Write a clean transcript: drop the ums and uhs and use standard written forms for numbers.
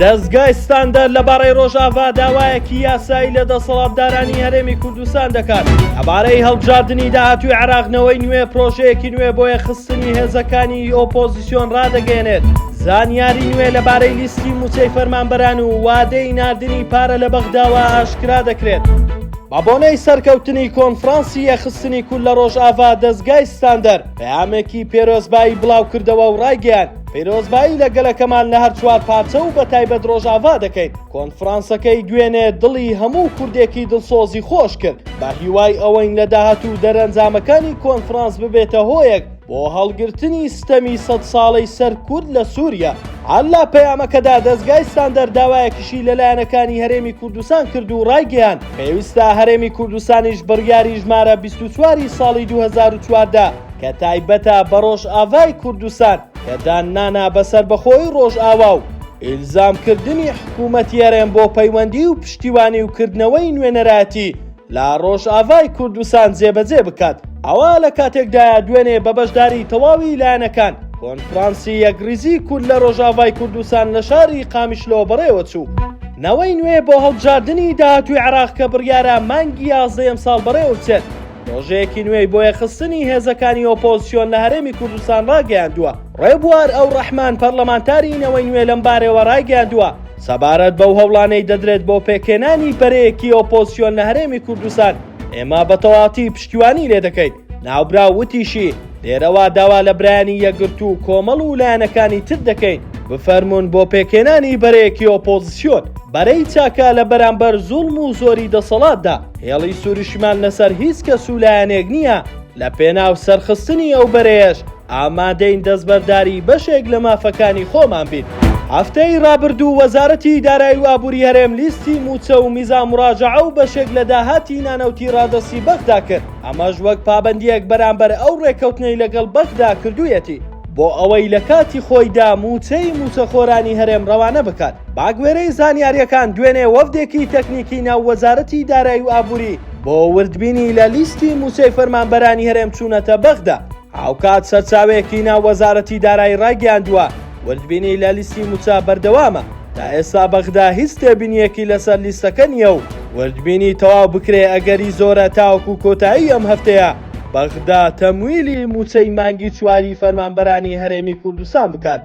دەستگای ستاندەر لەبارەی ڕۆژاوا داوایەکی یاسایی لە دەسەڵاتدارانی هەرێمی کوردستان دەکات ئەبارەی هەڵبژاردننی داهاتووی عێراقنەوەی نوێ پرۆژەیەکی نوێ بۆ یەخستنی هێزەکانی ئۆپۆزیسیۆن ڕادەگەێنێت. زانیاری نوێ لەبارەی لیستی موچەی فەرمانبەران و وادەی ناردنی پارە لە بەغداوە ئاشکرا دەکرێت. بە بۆنەی سەرکەوتنی کۆنفرانسی یەخستنی کورد لە ڕۆژئاوا دەستگای ستاندەر پەیامێکی پێرۆزبایی بڵاو کردەوە و ڕایگەیاند پەیرۆزبایی لەگەلەکەمان لە هەر چوار پارچە و بە تایبەت ڕۆژئاوا دەکەین. کۆنفرانسەکەی دوێنێ دڵی هەموو کوردێکی دڵسۆزی خۆش کرد بە هیوای ئەوەین لە داهاتوو دەرەنجامەکانی کۆنفرانس ببێتە هۆیەک بۆ هەڵگرتنی ستەمی 100 ساڵەی سەر کورد لە سووریا. هەڵا پەیامەکەدا دەستگای ستاندەر داوایەکیشی لەلایەنەکانی هەرێمی کوردستان کرد و ڕایگەیاند پێویستە هەرێمی کوردستانیش بڕیاری ژمارە 24 ساڵی 2014 کە تایبەتە بە ڕۆژئاوای کوردستان کە داننانە بەسەر بەخۆی ڕۆژئاوا و ئیلزامکردنی حکوومەتی هەرێم بۆ پەیوەندی و پشتیوانی و کردنەوەی نوێنەراتی لە ڕۆژئاوای کوردستان جێبەجێ بکات. ئەوە لە کاتێکدایە دوێنێ بە بەشداری تەواوی لایەنەکان کۆنفرانسی یەکریزی کورد لە ڕۆژئاوای کوردستان لە شاری قامیشلۆ بەڕێوە چوو. نەوەی نوێ بۆ هەڵبژاردننی داهاتووی عێراق کە بڕیارە مانگی 11 ساڵ بەڕێوە بچێت. پرۆژەیەکی نوێی بۆ یەخستنی هێزەکانی ئۆپۆزیسیۆن لە هەرێمی کوردستان ڕاگەیاندووە. ڕێبوار ئەو ڕەحمان پەرلەمانتاری نەوەی نوێ لەم بارەوە ڕاگەیاندووە سەبارەت بەو هەوڵانەی دەدرێت بۆ پێکهێنانی بەرەیەکی ئۆپۆزیسیۆن لە هەرێمی کوردستان ئێمە بە تەواوی پشتیوانی لێ دەکەین. ناوبرا وتیشی لێرەوە داوا لە برایانی یەکگرت و کۆمەڵ و لایەنەکانی تر دەکەین بفەرمونون بۆ پێکهێنانی بەرەیەکی ئۆپۆزیسیۆن بەرەی چاکە لە بەرامبەر زوڵم و زۆری دەسەڵاتدا. هێڵی سوورشمان لەسەر هیچ کەس و لایەنێک نییە لە پێناو سەرخستنی ئەو بەرەیەش ئامادەین دەستبەرداری بەشێک لە مافەکانی خۆمان بین. هەفتەی ڕابردوو وەزارەتی دارایی و ئابووری هەرێم لیستی موچە و میزان مراجعە و بەشێک لە داهاتی نانەوتی ڕادەسی بەغدا کرد. ئەمەش وەک پابەندیەک بەرامبەر ئەو ڕێکەوتنەی لەگەڵ بەغدا کردوویەتی بۆ ئەوەی لە کاتی خۆیدا موچەی موچەخۆرانی هەرێم ڕەوانە بکات. باگوێرەی زانیاریەکان دوێنێ وەفدێکی تەکنیکی ناو وەزارەتی دارایی و ئابووری بۆ وردبینی لە لیستی موچەی فەرمانبەرانی هەرێم چوونەتە بەغدا. هاوکات سەرچاوەیەکی ناو وەزارەتی دارایی ڕایگەیاندووە وردبینی لە لیستی موچە بەردەوامە. تا ئێستا بەغدا هیچ تێبینیەکی لەسەر لیستەکە نییە و وردبینی تەواو بکرێ ئەگەری زۆرە تاوەکو کۆتایی ئەم هەفتەیە بەغدا تەمویلی موچەی مانگی چواری فەرمانبەرانی هەرێمی کوردستان بکات.